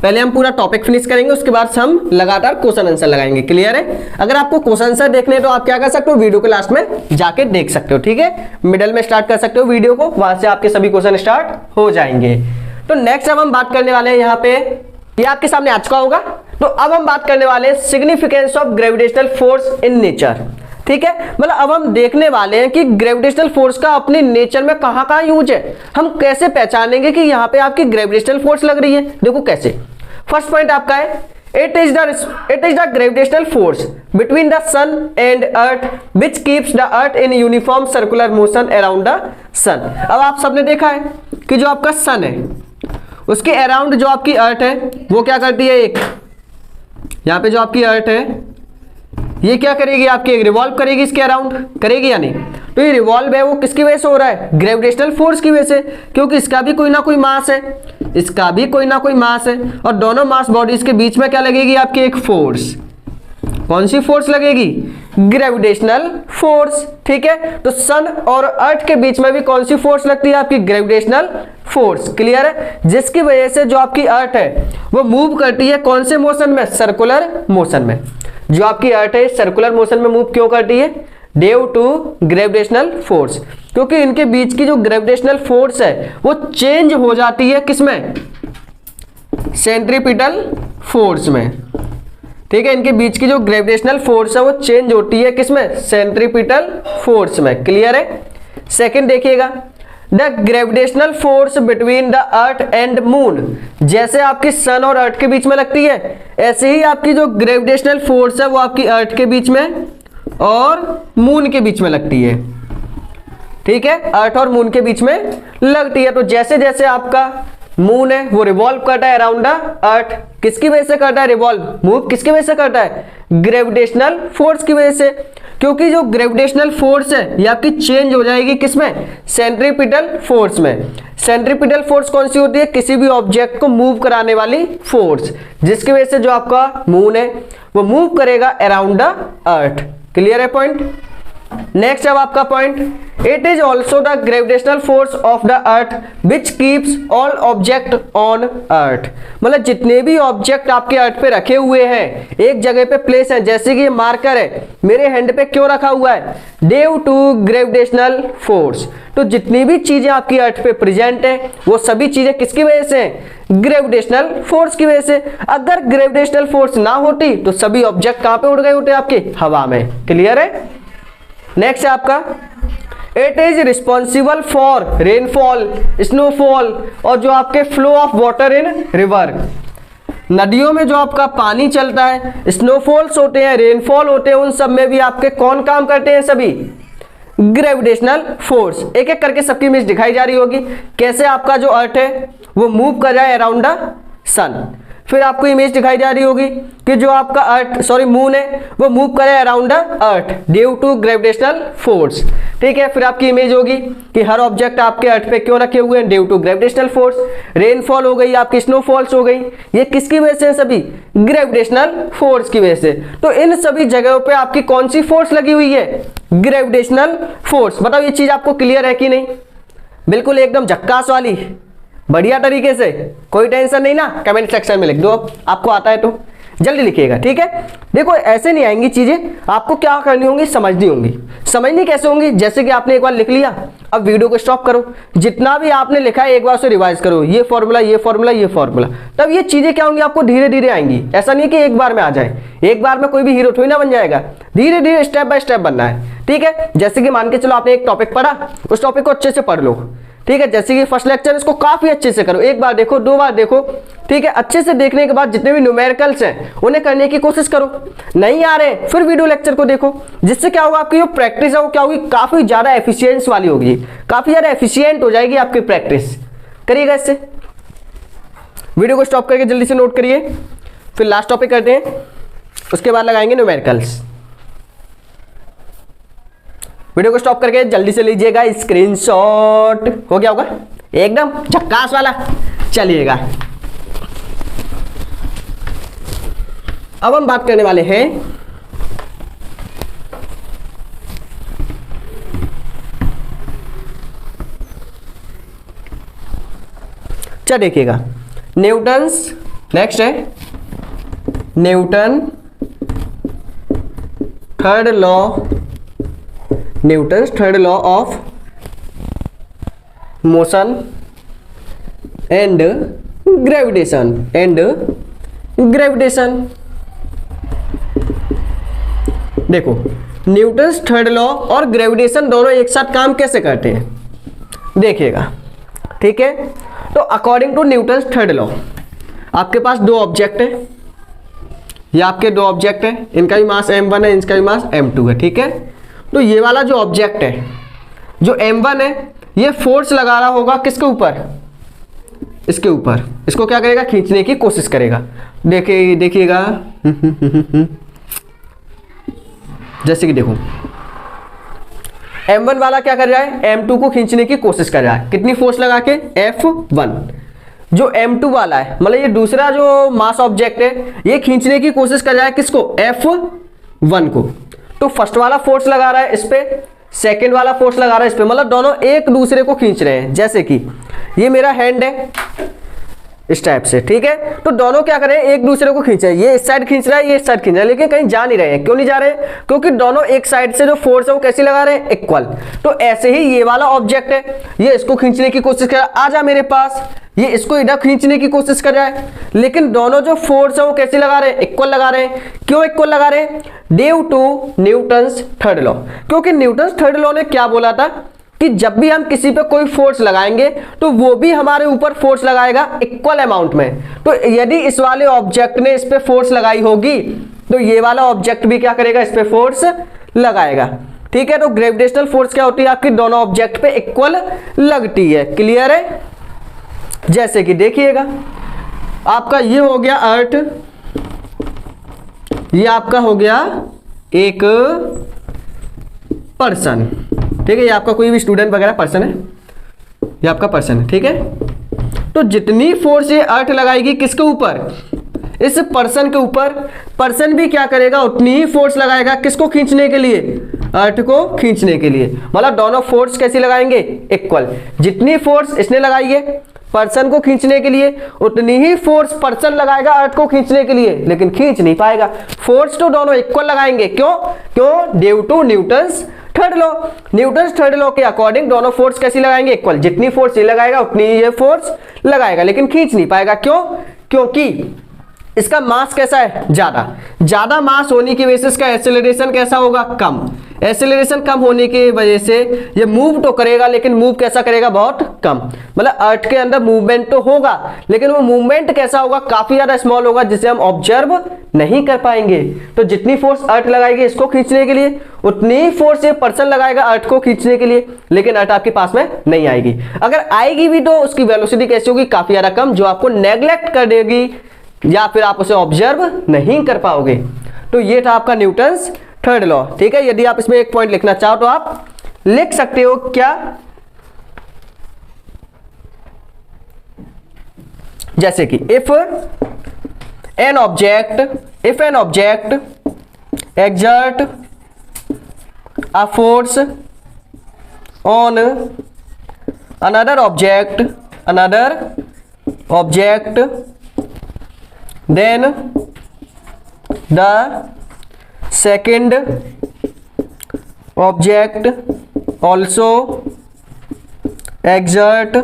[SPEAKER 1] पहले हम पूरा टॉपिक फिनिश करेंगे, उसके बाद हम लगातार क्वेश्चन आंसर लगाएंगे। क्लियर है? अगर आपको क्वेश्चन आंसर देखने तो आप क्या कर सकते हो, वीडियो के लास्ट में जाके देख सकते हो, ठीक है। मिडल में स्टार्ट कर सकते हो वीडियो को, वहां से आपके सभी क्वेश्चन स्टार्ट हो जाएंगे। तो नेक्स्ट अब हम बात करने वाले हैं यहाँ पे, ये आपके सामने आ चुका होगा। तो अब हम बात करने वाले हैं significance of gravitational force in nature, ठीक है। मतलब अब हम देखने वाले हैं कि ग्रेविटेशनल फोर्स का अपने नेचर में कहां कहां यूज है, हम कैसे पहचानेंगे कि यहां पे आपकी ग्रेविटेशनल फोर्स लग रही है। देखो कैसे, फर्स्ट पॉइंट आपका है it is the gravitational force between the sun and earth which keeps the earth in uniform circular motion around the sun. अब आप सबने देखा है कि जो आपका सन है उसके अराउंड जो आपकी अर्थ है वो क्या करती है, एक यहां पे जो आपकी अर्थ है ये क्या करेगी, आपकी एक रिवॉल्व करेगी, इसके अराउंड करेगी या नहीं। तो ये रिवॉल्व है वो किसकी वजह से हो रहा है, ग्रेविटेशनल फोर्स की वजह से, क्योंकि इसका भी कोई ना कोई मास है, इसका भी कोई ना कोई मास है, और दोनों मास बॉडीज के बीच में क्या लगेगी, आपकी एक फोर्स। कौन सी फोर्स लगेगी, ग्रेविटेशनल फोर्स, ठीक है। तो सन और अर्थ के बीच में भी कौन सी फोर्स लगती है, आपकी ग्रेविटेशनल फोर्स। क्लियर है? जिसकी वजह से जो आपकी अर्थ है वो मूव करती है कौन से मोशन में, सर्कुलर मोशन में। जो आपकी अर्थ है सर्कुलर मोशन में मूव क्यों करती है, ड्यू टू ग्रेविटेशनल फोर्स, क्योंकि इनके बीच की जो ग्रेविटेशनल फोर्स है वो चेंज हो जाती है किसमें, सेंट्रीपिटल फोर्स में, ठीक है। इनके बीच की जो ग्रेविटेशनल फोर्स है वो चेंज होती है किसमें, सेंट्रीपिटल फोर्स में। क्लियर है? सेकंड देखिएगा, the gravitational force between the earth and moon, जैसे आपकी सन और अर्थ के बीच में लगती है ऐसे ही आपकी जो ग्रेविटेशनल फोर्स है वो आपकी अर्थ के बीच में और मून के बीच में लगती है, ठीक है। अर्थ और मून के बीच में लगती है। तो जैसे जैसे आपका मून है वो रिवॉल्व करता है अराउंड द अर्थ, किसकी वजह से करता है रिवॉल्व, मूव किसकी वजह से करता है, ग्रेविटेशनल फोर्स की वजह से, क्योंकि जो ग्रेविटेशनल फोर्स है ये आपकी चेंज हो जाएगी किसमें, सेंट्रीपिटल फोर्स में। सेंट्रीपिटल फोर्स कौन सी होती है, किसी भी ऑब्जेक्ट को मूव कराने वाली फोर्स, जिसकी वजह से जो आपका मून है वो मूव करेगा अराउंड द अर्थ। क्लियर है पॉइंट? नेक्स्ट अब आपका point, it is also the gravitational force of the earth which keeps all object on earth. मतलब जितने भी ऑब्जेक्ट आपके अर्थ पे रखे हुए हैं एक जगह पे प्लेस है, जैसे कि ये मार्कर है मेरे हैंड पे क्यों रखा हुआ है, ड्यू टू ग्रेविटेशनल फोर्स। तो जितनी भी चीजें आपकी अर्थ पे प्रेजेंट है वो सभी चीजें किसकी वजह से, ग्रेविटेशनल फोर्स की वजह से। अगर ग्रेविटेशनल फोर्स ना होती तो सभी ऑब्जेक्ट कहां पे उड़ गए होते, आपके हवा में। क्लियर है? नेक्स्ट है आपका, it is responsible for rainfall, snowfall और जो आपके flow of water in river, नदियों में जो आपका पानी चलता है, स्नोफॉल्स होते हैं, रेनफॉल होते हैं, उन सब में भी आपके कौन काम करते हैं, सभी ग्रेविटेशनल फोर्स। एक एक करके सबकी इमेज दिखाई जा रही होगी, कैसे आपका जो अर्थ है वो मूव कर रहा है अराउंड द सन। फिर आपको इमेज दिखाई जा रही होगी कि जो आपका अर्थ मून है वो मूव करे around the earth due to gravitational force, ठीक है। फिर आपकी इमेज होगी कि हर ऑब्जेक्ट आपके अर्थ पे क्यों रखे हुए हैं, due to gravitational force. Rainfall हो गई, आपकी स्नोफॉल्स हो गई, ये किसकी वजह से, सभी ग्रेविटेशनल फोर्स की वजह से। तो इन सभी जगहों पे आपकी कौन सी फोर्स लगी हुई है, ग्रेविटेशनल फोर्स। बताओ ये चीज आपको क्लियर है कि नहीं, बिल्कुल एकदम झक्कास वाली, बढ़िया तरीके से, कोई टेंशन नहीं ना। कमेंट सेक्शन में लिख दो, अब आपको आता है तो जल्दी लिखिएगा, ठीक है। देखो ऐसे नहीं आएंगी चीजें, आपको क्या करनी होंगी, समझनी होंगी। समझनी कैसे होंगी, जैसे कि आपने एक बार लिख लिया, अब वीडियो को स्टॉप करो, जितना भी आपने लिखा है एक बार उसे रिवाइज करो, ये फॉर्मूला ये फॉर्मूला ये फॉर्मूला, तब ये चीजें क्या होंगी, आपको धीरे धीरे आएंगी। ऐसा नहीं कि एक बार में आ जाए, एक बार में कोई भी हीरो थोड़ी ना बन जाएगा, धीरे धीरे स्टेप बाय स्टेप बनना है, ठीक है। जैसे कि मान के चलो आपने एक टॉपिक पढ़ा, उस टॉपिक को अच्छे से पढ़ लो, ठीक है। जैसे कि फर्स्ट लेक्चर इसको काफी अच्छे से करो, एक बार देखो, दो बार देखो, ठीक है। अच्छे से देखने के बाद जितने भी न्यूमेरिकल्स हैं उन्हें करने की कोशिश करो, नहीं आ रहे फिर वीडियो लेक्चर को देखो, जिससे क्या होगा, आपकी जो प्रैक्टिस है वो क्या होगी, काफी ज्यादा एफिशिएंस वाली होगी, काफी ज्यादा एफिशिएंट हो जाएगी आपकी प्रैक्टिस। करिएगा इससे। वीडियो को स्टॉप करके जल्दी से नोट करिए, फिर लास्ट टॉपिक करते हैं, उसके बाद लगाएंगे न्यूमेरिकल्स। वीडियो को स्टॉप करके जल्दी से लीजिएगा स्क्रीनशॉट। हो गया होगा एकदम झक्कास वाला, चलिएगा, अब हम बात करने वाले हैं चलिए देखिएगा न्यूटन्स, नेक्स्ट है Newton third law, Newton's third law of motion and gravitation, देखो न्यूटन्स थर्ड लॉ और ग्रेविटेशन दोनों एक साथ काम कैसे करते हैं देखिएगा, ठीक है। तो according to Newton's third law आपके पास दो ऑब्जेक्ट है, ये आपके दो ऑब्जेक्ट है, इनका भी मास m1 है, इनका भी मास m2 है, ठीक है। तो ये वाला जो ऑब्जेक्ट है, जो m1 है, ये फोर्स लगा रहा होगा किसके ऊपर, इसके ऊपर, इसको क्या करेगा, खींचने की कोशिश करेगा। देखिएगा जैसे कि देखो m1 वाला क्या कर रहा है, m2 को खींचने की कोशिश कर रहा है, कितनी फोर्स लगा के, F1। जो m2 वाला है, मतलब ये दूसरा जो मास ऑब्जेक्ट है, ये खींचने की कोशिश कर रहा है किसको, F1 को। तो फर्स्ट वाला फोर्स लगा रहा है इस पे, सेकेंड वाला फोर्स लगा रहा है इस पे, मतलब दोनों एक दूसरे को खींच रहे हैं। जैसे कि ये मेरा हैंड है इस टाइप से, ठीक है। तो दोनों क्या कर रहे हैं, एक दूसरे को खींच रहे हैं, ये इस साइड खींच रहा है, ये इस साइड खींच रहा है, लेकिन कहीं जा नहीं रहे हैं। क्यों नहीं जा रहे हैं, क्योंकि दोनों एक साइड से जो फोर्स है वो कैसे लगा रहे हैं, इक्वल। तो ऐसे ही ये वाला ऑब्जेक्ट है, ये इसको खींचने की कोशिश कर रहा है, आजा मेरे पास, ये इसको इधर खींचने की कोशिश कर रहा है, लेकिन दोनों जो फोर्स है वो कैसे लगा रहे हैं, इक्वल लगा रहे हैं। क्यों इक्वल लगा रहे हैं, due to Newton's third law, क्योंकि न्यूटन्स थर्ड लॉ ने क्या बोला था कि जब भी हम किसी पे कोई फोर्स लगाएंगे तो वो भी हमारे ऊपर फोर्स लगाएगा इक्वल अमाउंट में। तो यदि इस वाले ऑब्जेक्ट ने इस पे फोर्स लगाई होगी तो ये वाला ऑब्जेक्ट भी क्या करेगा, इस पे फोर्स लगाएगा, ठीक है। तो ग्रेविटेशनल फोर्स क्या होती है आपकी, दोनों ऑब्जेक्ट पे इक्वल लगती है। क्लियर है। जैसे कि देखिएगा आपका ये हो गया अर्थ, ये आपका हो गया एक पर्सन, ठीक है। ये आपका कोई भी स्टूडेंट वगैरह पर्सन है, ये आपका पर्सन है, ठीक है। तो जितनी फोर्स ये अर्थ लगाएगी किसके ऊपर, इस पर्सन के ऊपर, पर्सन भी क्या करेगा, उतनी ही फोर्स लगाएगा किसको खींचने के लिए, अर्थ को खींचने के लिए। मतलब दोनों फोर्स कैसी लगाएंगे, इक्वल। जितनी फोर्स इसने लगाई है पर्सन को खींचने के लिए, उतनी ही फोर्स पर्सन लगाएगा अर्थ को खींचने के लिए, लेकिन खींच नहीं पाएगा। फोर्स तो दोनों इक्वल लगाएंगे, क्यों, due to Newton's third law. Newton's third law के अकॉर्डिंग दोनों फोर्स कैसी लगाएंगे, इक्वल। जितनी फोर्स ये लगाएगा उतनी ही ये फोर्स लगाएगा, लेकिन खींच नहीं पाएगा। क्योंकि इसका मास कैसा है, ज्यादा मास होने की वजह से इसका एक्सेलरेशन कैसा होगा, कम। एक्सेलरेशन कम होने की वजह से ये मूव तो करेगा, लेकिन मूव कैसा करेगा, बहुत कम। मतलब अर्थ के अंदर मूवमेंट तो होगा, लेकिन वो मूवमेंट कैसा होगा, काफी ज्यादा स्मॉल होगा, जिसे हम ऑब्जर्व नहीं कर पाएंगे। तो जितनी फोर्स अर्थ लगाएगी इसको खींचने के लिए, उतनी ही फोर्स ये पर्सन लगाएगा अर्थ को खींचने के लिए, लेकिन अर्थ आपके पास में नहीं आएगी। अगर आएगी भी तो उसकी वेलोसिटी कैसी होगी, काफी ज्यादा कम, जो आपको नेग्लेक्ट कर देगी या फिर आप उसे ऑब्जर्व नहीं कर पाओगे। तो ये था आपका न्यूटन्स थर्ड लॉ, ठीक है। यदि आप इसमें एक पॉइंट लिखना चाहो तो आप लिख सकते हो, क्या, जैसे कि if an object exert a force on another object, then the second object also exert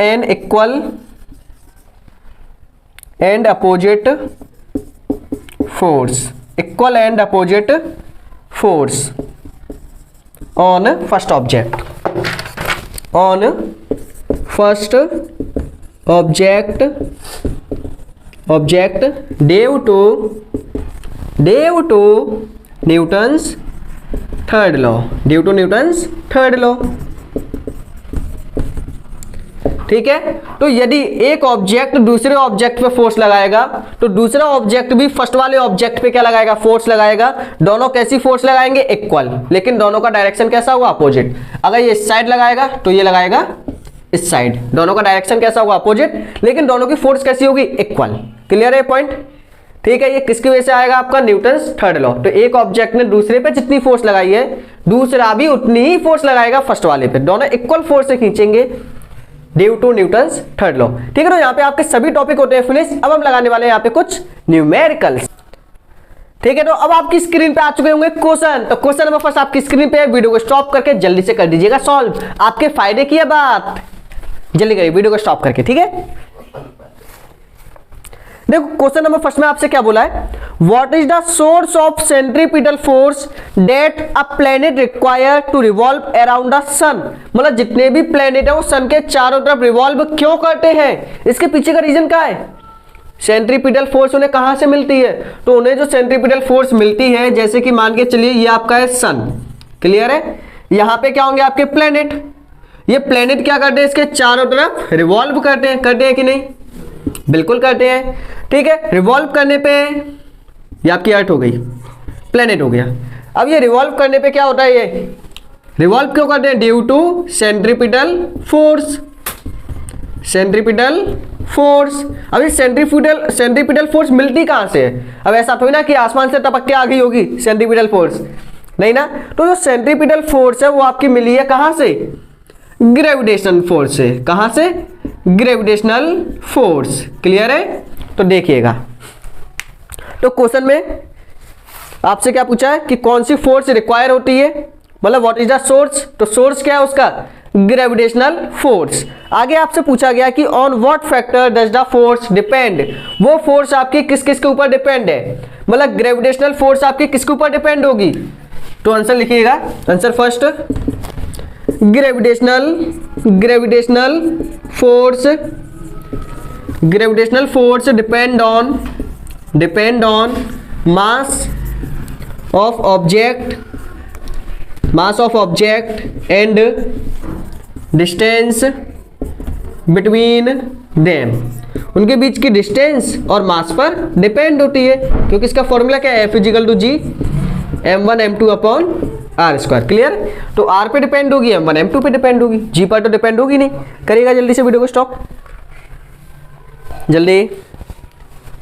[SPEAKER 1] an equal and opposite force, on first object, due to Newton's third law, ठीक है। तो यदि एक ऑब्जेक्ट दूसरे ऑब्जेक्ट पे फोर्स लगाएगा तो दूसरा ऑब्जेक्ट भी फर्स्ट वाले ऑब्जेक्ट पे क्या लगाएगा, फोर्स लगाएगा। दोनों कैसी फोर्स लगाएंगे, इक्वल, लेकिन दोनों का डायरेक्शन कैसा होगा, अपोजिट। अगर ये इस साइड लगाएगा तो ये लगाएगा इस साइड, दोनों का डायरेक्शन कैसा होगा, अपोजिट, लेकिन दोनों की फोर्स कैसी होगी, इक्वल। क्लियर है पॉइंट, ठीक है। ये किसकी वजह से आएगा, आपका न्यूटन्स थर्ड लॉ। तो एक ऑब्जेक्ट ने दूसरे पे जितनी फोर्स लगाई है दूसरा भी उतनी ही फोर्स लगाएगा फर्स्ट वाले पे, दोनों इक्वल फोर्स से खींचेंगे due to Newton's third law. ठीक है, तो यहाँ पे आपके सभी टॉपिक होते हैं फिनिश। अब हम लगाने वाले हैं यहाँ पे कुछ न्यूमेरिकल्स। ठीक है, तो अब आपकी स्क्रीन पे आ चुके होंगे क्वेश्चन। तो क्वेश्चन नंबर फर्स्ट आपकी स्क्रीन पे है, वीडियो को स्टॉप करके जल्दी से कर दीजिएगा सॉल्व। आपके फायदे की है बात, जल्दी करिए वीडियो को स्टॉप करके। ठीक है, देखो क्वेश्चन नंबर फर्स्ट में आपसे क्या बोला है, what is the source of centripetal force that a planet require to revolve around the sun. मतलब जितने भी प्लेनेट है वो सन के चारों तरफ रिवॉल्व क्यों करते हैं, इसके पीछे का रीजन क्या है। सेंट्रीपिटल फोर्स उन्हें कहां से मिलती है, तो उन्हें जो सेंट्रीपिटल फोर्स मिलती है, जैसे कि मान के चलिए ये आपका है सन, क्लियर है। यहां पे क्या होंगे आपके प्लेनेट, ये प्लेनेट क्या करते हैं, इसके चारों तरफ रिवॉल्व करते हैं कि नहीं, बिल्कुल करते हैं। ठीक है, रिवॉल्व करने पे ये आपकी अर्थ हो गई, प्लेनेट हो गया। अब ये रिवॉल्व करने पे क्या होता है, ये रिवॉल्व क्यों करते हैं, due to centripetal force, centripetal force. अब ये सेंट्रीपिटल फोर्स मिलती कहां से है, अब ऐसा थोड़ी ना कि आसमान से टपक के आ गई होगी सेंट्रीपिटल फोर्स, नहीं ना। तो जो सेंट्रीपिटल फोर्स है वो आपकी मिली है कहां से, ग्रेविटेशनल फोर्स से। कहां से, ग्रेविटेशनल फोर्स। क्लियर है, तो देखिएगा, तो क्वेश्चन में आपसे क्या पूछा है कि कौन सी फोर्स रिक्वायर होती है, मतलब व्हाट इज द सोर्स। तो सोर्स क्या है उसका, ग्रेविटेशनल फोर्स। आगे आपसे पूछा गया कि on what factor does the force depend, वो फोर्स आपकी किस किस के ऊपर डिपेंड है, मतलब ग्रेविटेशनल फोर्स आपकी किसके ऊपर डिपेंड होगी। तो आंसर लिखिएगा, answer first gravitational force depend on mass of object and distance between them. उनके बीच की डिस्टेंस और मास पर डिपेंड होती है, क्योंकि इसका फॉर्मूला क्या है, F = G m1 m2 upon r square. Clear, तो r पे डिपेंड होगी, m1 m2 पे डिपेंड होगी, g पर तो डिपेंड होगी नहीं। करिएगा जल्दी से वीडियो को स्टॉप, जल्दी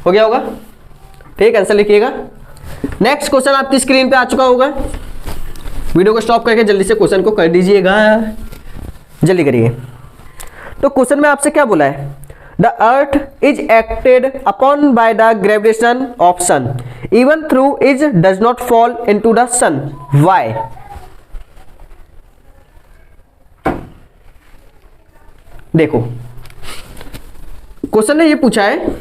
[SPEAKER 1] हो गया होगा। ठीक, आंसर लिखिएगा। नेक्स्ट क्वेश्चन आपकी स्क्रीन पे आ चुका होगा, वीडियो को स्टॉप करके जल्दी से क्वेश्चन को कर दीजिएगा, जल्दी करिए। तो क्वेश्चन में आपसे क्या बोला है, the earth is acted upon by the gravitation of sun even though is does not fall into the sun, why. देखो क्वेश्चन ने ये पूछा है,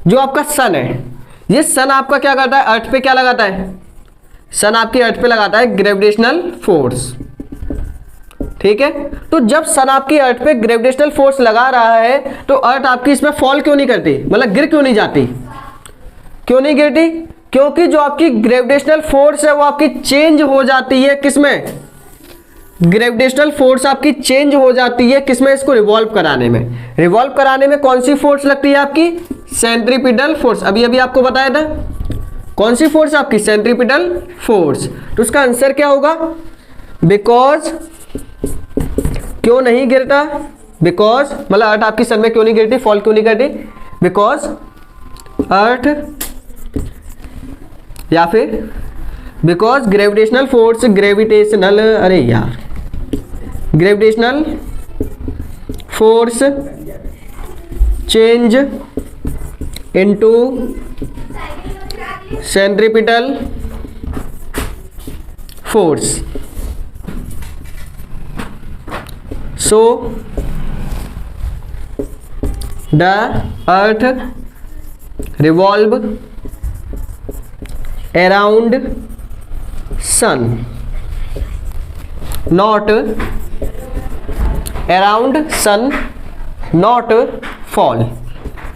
[SPEAKER 1] जो आपका सन है, ये सन आपका क्या करता है, अर्थ पे क्या लगाता है, सन आपकी अर्थ पे लगाता है ग्रेविटेशनल फोर्स। ठीक है, तो जब सन आपकी अर्थ पे ग्रेविटेशनल फोर्स लगा रहा है तो अर्थ आपकी इसमें फॉल क्यों नहीं करती, मतलब गिर क्यों नहीं जाती, क्यों नहीं गिरती, क्योंकि जो आपकी ग्रेविटेशनल फोर्स है वो आपकी चेंज हो जाती है किसमें, ग्रेविटेशनल फोर्स आपकी चेंज हो जाती है किसमें, इसको रिवॉल्व कराने में। रिवॉल्व कराने में कौन सी फोर्स लगती है आपकी, सेंट्रीपिटल फोर्स। अभी आपको बताया था कौन सी फोर्स आपकी, सेंट्रीपिटल फोर्स। तो उसका आंसर क्या होगा, बिकॉज, क्यों नहीं गिरता, बिकॉज मतलब अर्थ आपकी सन में क्यों नहीं गिरती, फॉल क्यों नहीं करती, बिकॉज अर्थ, या फिर because gravitational force, gravitational force change into centripetal force, so the earth revolve around sun, not around sun, not fall।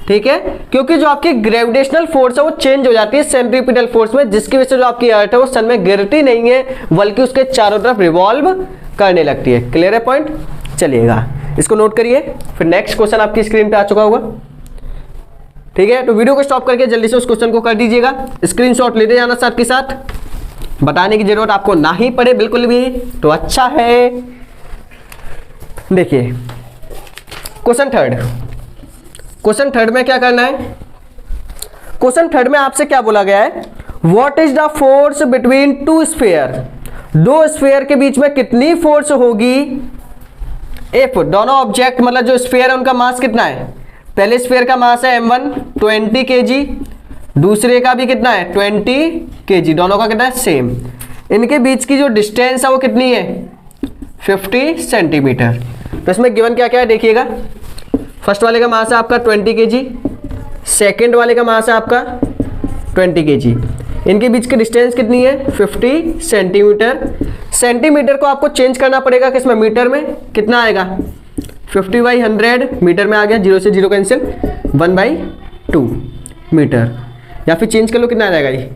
[SPEAKER 1] ठीक है, क्योंकि जो आपकी ग्रेविटेशनल फोर्स है वो चेंज हो जाती है सेंट्रीपिटल फोर्स में, जिसकी वजह से जो आपकी अर्थ है वो सन में गिरती नहीं है बल्कि उसके चारों तरफ रिवॉल्व करने लगती है। क्लियर है पॉइंट, चलिएगा इसको नोट करिए, फिर नेक्स्ट क्वेश्चन आपकी स्क्रीन पे आ चुका होगा। ठीक है, तो वीडियो को स्टॉप करके जल्दी से उस क्वेश्चन को कर दीजिएगा, स्क्रीनशॉट लेते जाना साथ के साथ, बताने की जरूरत आपको ना ही पड़े बिल्कुल भी, तो अच्छा है। देखिए क्वेश्चन थर्ड में क्या करना है, क्वेश्चन थर्ड में आपसे क्या बोला गया है, what is the force between two sphere, दो स्फीयर के बीच में कितनी फोर्स होगी इफ दोनों ऑब्जेक्ट, मतलब जो स्फीयर है उनका मास कितना है, पहले स्फीयर का मास है m1 20 kg, दूसरे का भी कितना है 20 kg, दोनों का कितना है सेम, इनके बीच की जो डिस्टेंस है वो कितनी है 50 सेंटीमीटर। तो इसमें गिवन क्या क्या है देखिएगा, फर्स्ट वाले का मास है आपका 20 kg, सेकेंड वाले का मास है आपका 20 kg, इनके बीच की डिस्टेंस कितनी है 50 सेंटीमीटर। सेंटीमीटर को आपको चेंज करना पड़ेगा किसमें, मीटर में, कितना आएगा 50/100 मीटर में आ गया, 0 से 0 कैंसिल, 1/2 मीटर, या फिर चेंज कर लो कितना आ जाएगा ये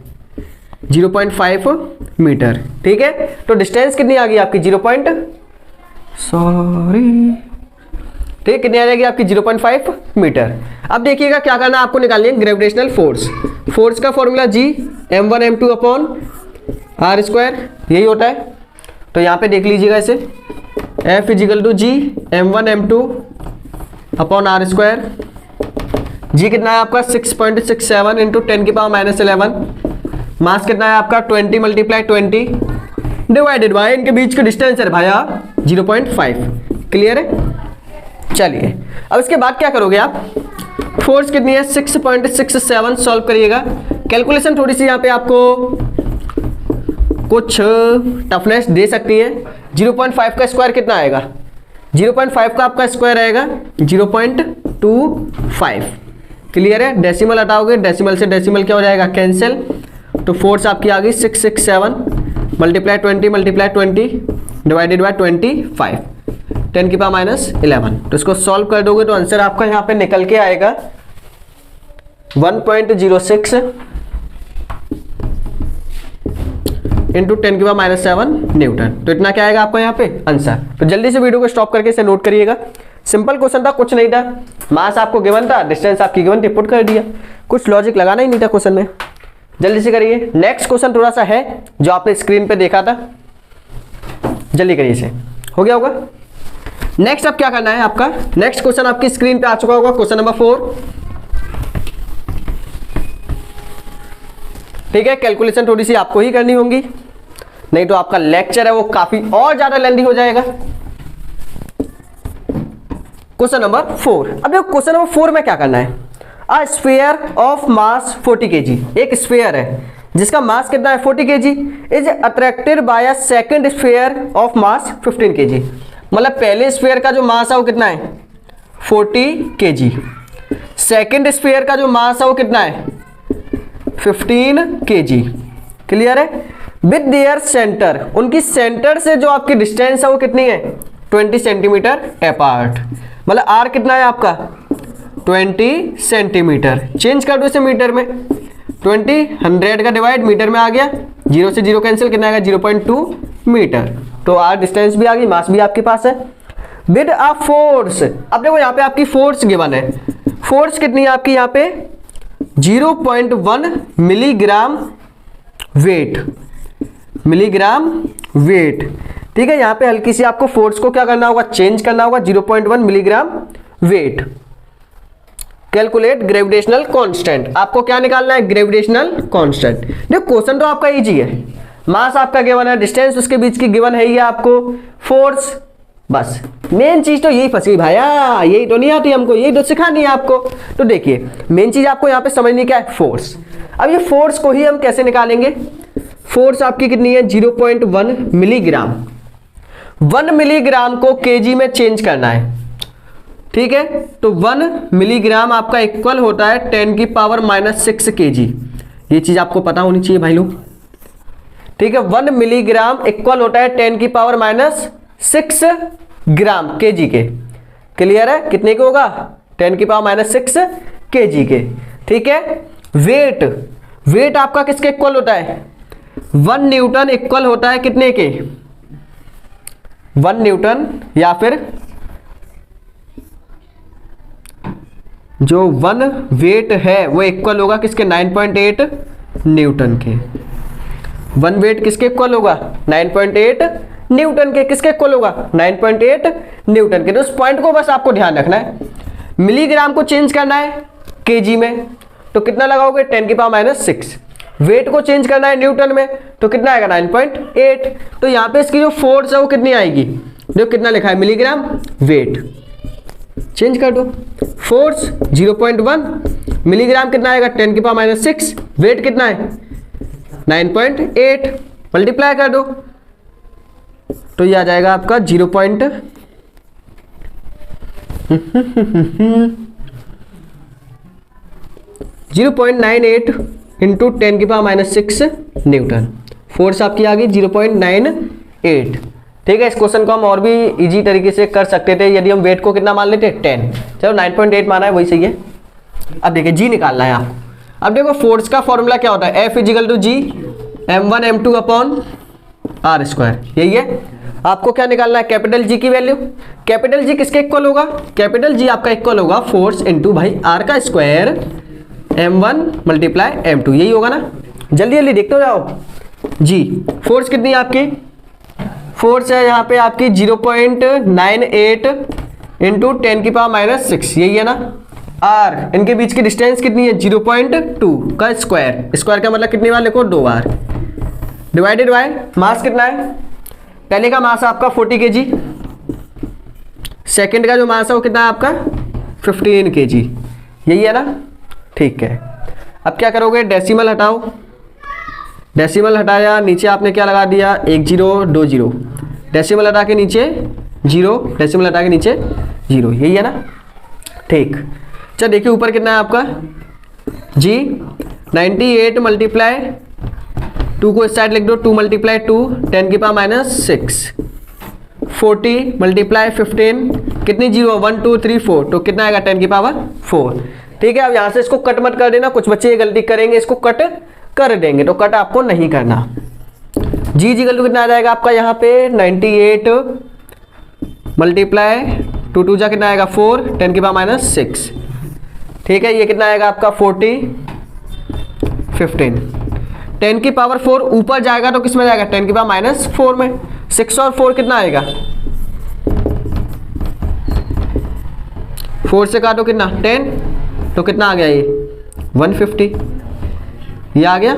[SPEAKER 1] 0.5 मीटर। ठीक है, तो डिस्टेंस कितनी आ गई आपकी ठीक, कितनी आ जाएगी आपकी 0.5 मीटर। अब देखिएगा क्या करना है आपको, निकालनी है ग्रेविटेशनल फोर्स। फोर्स का formula G m1 m2 upon r², यही होता है। तो यहाँ पे देख लीजिएगा इसे, F = G m1 m2 upon r²। G कितना है आपका 6.67 इंटू 10⁻11, मास कितना है आपका 20 × 20 डिवाइडेड बाय इनके बीच का डिस्टेंस है भाया 0.5। क्लियर है, चलिए अब इसके बाद क्या करोगे आप, फोर्स कितनी है 6.67 सॉल्व करिएगा। कैलकुलेशन थोड़ी सी यहाँ पे आपको कुछ टफनेस दे सकती है। 0.5 का स्क्वायर कितना आएगा, 0.5 का आपका स्क्वायर आएगा 0.25। क्लियर है, डेसिमल हटाओगे, डेसिमल से डेसिमल क्या हो जाएगा कैंसिल, तो फोर्स आपकी आ गई 667 × 20 डिवाइडेड बाय 25 10⁻11। तो इसको सॉल्व कर दोगे तो आंसर आपका यहाँ पे निकल के आएगा 1.06 इंटू 10⁻7 न्यूटन। तो इतना क्या आएगा आपका यहाँ पे आंसर। तो जल्दी से वीडियो को स्टॉप करके इसे नोट करिएगा। सिंपल क्वेश्चन था, कुछ नहीं था, मास आपको गिवन था, डिस्टेंस आपकी गिवन थी, पुट कर दिया, कुछ लॉजिक लगाना ही नहीं था क्वेश्चन में। जल्दी से करिए। नेक्स्ट क्वेश्चन थोड़ा सा है जो आपने स्क्रीन पे देखा था, जल्दी करिए, इसे हो गया होगा। नेक्स्ट अब क्या करना है आपका, नेक्स्ट क्वेश्चन आपकी स्क्रीन पे आ चुका होगा, क्वेश्चन नंबर 4। ठीक है, कैलकुलेशन थोड़ी सी आपको ही करनी होगी, नहीं तो आपका लेक्चर है वो काफी और ज्यादा लेंथी हो जाएगा। Question number 4। अब देखो क्वेश्चन नंबर 4 में क्या करना है, a sphere of mass 40 kg, एक स्फीयर है जिसका मास कितना है 40 kg, is attracted by a second sphere of mass 15 kg। मतलब पहले स्फीयर का जो मास है वो कितना है 40 kg, सेकंड स्फीयर का जो मास है वो कितना है 15 kg। क्लियर है, विद देयर सेंटर, उनकी सेंटर से जो आपकी डिस्टेंस है वो कितनी है 20 सेंटीमीटर अपार्ट। मतलब r कितना है आपका 20 सेंटीमीटर। चेंज कर दो इसे मीटर में, 20 100 का डिवाइड मीटर में आ गया, 0 से 0 कैंसिल, कितना आएगा 0.2 मीटर। तो r डिस्टेंस भी आ गई, मास भी आपके पास है। विद अ फोर्स, अब देखो यहाँ पे आपकी फोर्स गिवन है, फोर्स कितनी है आपकी यहाँ पे 0.1 मिलीग्राम वेट। ठीक है, यहाँ पे हल्की सी आपको फोर्स को क्या करना होगा, चेंज करना होगा, 0.1 milligram weight. Calculate gravitational constant, आपको क्या निकालना है ग्रेविटेशनल कांस्टेंट। देखो क्वेश्चन तो आपका इजी है, मास आपका गिवन है, डिस्टेंस उसके बीच की गिवन है, ये आपको फोर्स, बस मेन चीज तो यही फंसी भाया, यही तो नहीं आती हमको, यही तो सिखानी है आपको। तो देखिए मेन चीज आपको यहाँ पे समझनी क्या है, फोर्स। अब ये फोर्स को ही हम कैसे निकालेंगे, फोर्स आपकी कितनी है 0.1 मिलीग्राम, 1 मिलीग्राम को केजी में चेंज करना है। ठीक है, तो 1 मिलीग्राम आपका इक्वल होता है 10⁻⁻6 kg। ये चीज आपको पता होनी चाहिए भाई लोग। ठीक है, 1 मिलीग्राम इक्वल होता है 10⁻6 ग्राम केजी के। क्लियर है, कितने के होगा 10⁻6 kg के। ठीक है, वेट आपका किसके इक्वल होता है 1 न्यूटन इक्वल होता है कितने के 1 न्यूटन, या फिर जो वन वेट है वो इक्वल होगा किसके, 9.8 न्यूटन के। वन वेट किसके इक्वल होगा, 9.8 न्यूटन के। किसके इक्वल होगा, 9.8 न्यूटन के। तो उस पॉइंट को बस आपको ध्यान रखना है। मिलीग्राम को चेंज करना है केजी में, तो कितना लगाओगे, 10⁻⁶। वेट को चेंज करना है न्यूटन में, तो कितना आएगा, 9.8। तो यहाँ पे इसकी जो फोर्स है वो कितनी आएगी, जो कितना लिखा है, मिलीग्राम। वेट चेंज कर दो, फोर्स 0.1, मिलीग्राम कितना आएगा, 10⁻⁶, वेट कितना है, 9.8, मल्टीप्लाई कर दो तो ये आ जाएगा आपका 0.98 इंटू 10⁻⁶ न्यूटन। फोर्स आपकी आ गई 0.98। ठीक है, इस क्वेश्चन को हम और भी इजी तरीके से कर सकते थे यदि हम वेट को कितना मान लेते, 10। चलो 9.8 माना है, वही सही है। अब देखिए जी निकालना है आपको। अब देखो फोर्स का फॉर्मूला क्या होता है, F = G m1 m2 upon r²। यही है। आपको क्या निकालना है, कैपिटल जी की वैल्यू। कैपिटल जी किसके इक्वल होगा, कैपिटल जी आपका इक्वल होगा फोर्स इंटू भाई आर का स्क्वायर m1 मल्टीप्लाई m2, यही होगा ना। जल्दी जल्दी देखते हो जाओ जी। फोर्स कितनी है आपकी, फोर्स है यहाँ पे आपकी 0.98 इंटू 10⁻⁶, यही है ना। आर, इनके बीच की डिस्टेंस कितनी है, 0.2 का स्क्वायर। स्क्वायर का मतलब कितनी बार लिखो, 2 बार। डिवाइडेड बाय मास कितना है, पहले का मास आपका 40 kg, सेकंड का जो मास है वो कितना है आपका 15 kg, यही है ना। ठीक है, अब क्या करोगे, डेसिमल हटाओ। डेसिमल हटाया, नीचे आपने क्या लगा दिया, 1 0 2 0, डेसिमल हटा के नीचे 0, डेसिमल हटा के नीचे 0, यही है ना। ठीक, चल देखिए ऊपर कितना है आपका जी, 98 मल्टीप्लाई 2 को इस साइड लिख दो, 2 मल्टीप्लाई 2 10⁻⁶, 40 मल्टीप्लाई 15, कितनी 0, 1 2 3 4, तो कितना आएगा 10⁴। ठीक है, अब यहाँ से इसको कट मत कर देना, कुछ बच्चे ये गलती करेंगे, इसको कट कर देंगे, तो कट आपको नहीं करना। जी गलती कितना आ जाएगा आपका यहाँ पे, 98 मल्टीप्लाई 2 2 जा कितना आएगा 4 10⁻⁶। ठीक है, ये कितना आएगा आपका 40 15, 10⁴ ऊपर जाएगा तो किस में जाएगा, 10⁻⁴ में। 6 और 4 कितना आएगा, 4 से काटो कितना 10, तो कितना आ गया ये 150, ये आ गया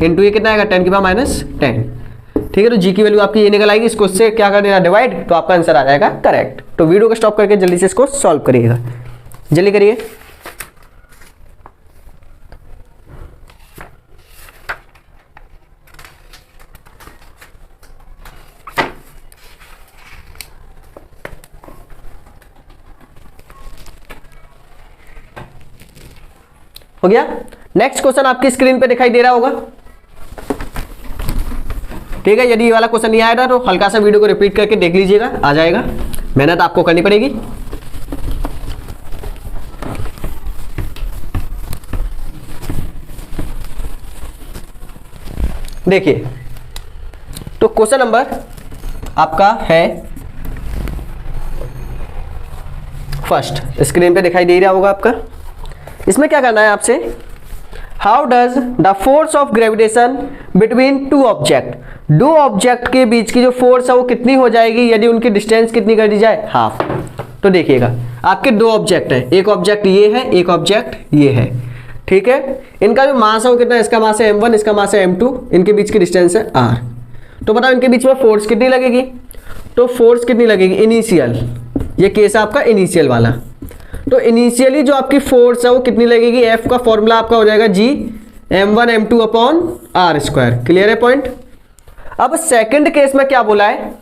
[SPEAKER 1] इंटू ये कितना आएगा 10⁻⁻10। ठीक है, तो जी की वैल्यू आपकी ये निकल आएगी। इसको इससे क्या कर देना, डिवाइड, तो आपका आंसर आ जाएगा करेक्ट। तो वीडियो को स्टॉप करके जल्दी से इसको सॉल्व करिएगा, जल्दी करिए। हो गया। नेक्स्ट क्वेश्चन आपकी स्क्रीन पे दिखाई दे रहा होगा। ठीक है, यदि ये वाला क्वेश्चन नहीं आया था तो हल्का सा वीडियो को रिपीट करके देख लीजिएगा, आ जाएगा। मेहनत आपको करनी पड़ेगी। देखिए, तो क्वेश्चन नंबर आपका है फर्स्ट, स्क्रीन पे दिखाई दे रहा होगा आपका। इसमें क्या करना है आपसे, how does the force of gravitation between two object, दो ऑब्जेक्ट के बीच की जो फोर्स है वो कितनी हो जाएगी यदि उनकी डिस्टेंस कितनी कर दी जाए, हाफ। तो देखिएगा, आपके दो ऑब्जेक्ट हैं, एक ऑब्जेक्ट ये है, एक ऑब्जेक्ट ये है। ठीक है, इनका जो मास है वो कितना है, इसका मास है m1, इसका मास है m2, इनके बीच की डिस्टेंस है r। तो बताओ इनके बीच में फोर्स कितनी लगेगी, तो फोर्स कितनी लगेगी इनिशियल, ये केस है आपका इनिशियल वाला। तो इनिशियली जो आपकी फोर्स है वो कितनी लगेगी, F का फॉर्मूला आपका हो जाएगा G m1 m2 upon r²। Clear है पॉइंट। अब सेकंड केस में क्या बोला है,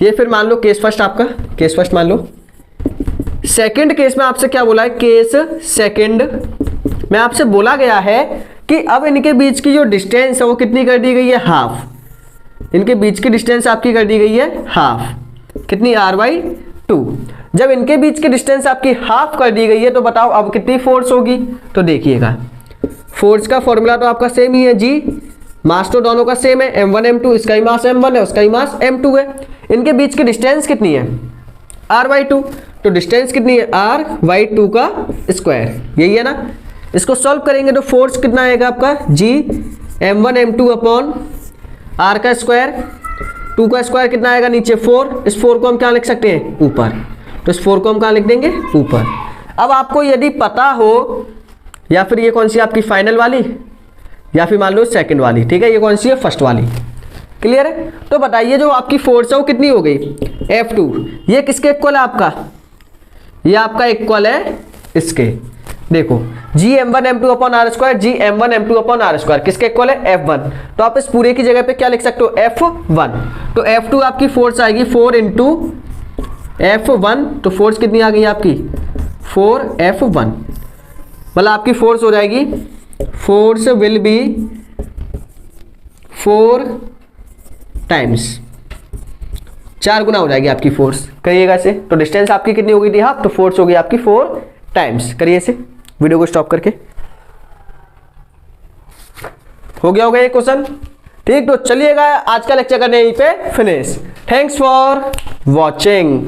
[SPEAKER 1] ये फिर मान लो केस फर्स्ट, आपका केस फर्स्ट मान लो। सेकंड केस में आपसे क्या बोला है, केस सेकंड में आपसे बोला गया है कि अब इनके बीच की जो डिस्टेंस है वो कितनी कर दी गई है, हाफ। इनके बीच की डिस्टेंस आपकी कर दी गई है हाफ, कितनी r/2। जब इनके बीच की डिस्टेंस आपकी हाफ कर दी गई है तो बताओ अब कितनी फोर्स होगी। तो देखिएगा, फोर्स का फॉर्मूला तो आपका सेम ही है जी, मास तो दोनों का सेम है, m1 m2, इसका ही मास m1 है, उसका ही मास m2 है। इनके बीच की डिस्टेंस कितनी है, r/2, तो डिस्टेंस कितनी है r/2 का स्क्वायर, यही है ना। इसको सॉल्व करेंगे तो फोर्स कितना आएगा आपका g m1 m2 upon r का स्क्वायर, 2 का स्क्वायर कितना आएगा नीचे 4, इस 4 को हम क्या लिख सकते हैं ऊपर, तो इस 4 को हम कहाँ लिख देंगे ऊपर। अब आपको यदि पता हो, या फिर ये कौन सी आपकी फाइनल वाली, या फिर मान लो सेकंड वाली, ठीक है, ये कौन सी है फर्स्ट वाली, क्लियर है। तो बताइए जो आपकी फोर्स है वो कितनी हो गई F2, ये किसके इक्वल है आपका, ये आपका इक्वल है इसके, देखो G m1 m2 upon R square, G m1 m2 upon R square किसके इक्वल है F1, तो आप इस पूरे की जगह पे क्या लिख सकते हो F1, तो F2 आपकी फोर्स आएगी 4 इंटू F1, तो फोर्स कितनी आ गई आपकी 4F1, मतलब आपकी फोर्स हो जाएगी, फोर्स विल बी 4 टाइम्स, 4 गुना हो जाएगी आपकी फोर्स, करिएगा से। तो डिस्टेंस आपकी कितनी हो गई थी हाफ, तो फोर्स हो गई आपकी 4 टाइम्स, करिए से वीडियो को स्टॉप करके, हो गया होगा ये क्वेश्चन, ठीक। तो चलिएगा आज का लेक्चर करने यहीं पे फिनिश। Thanks for watching.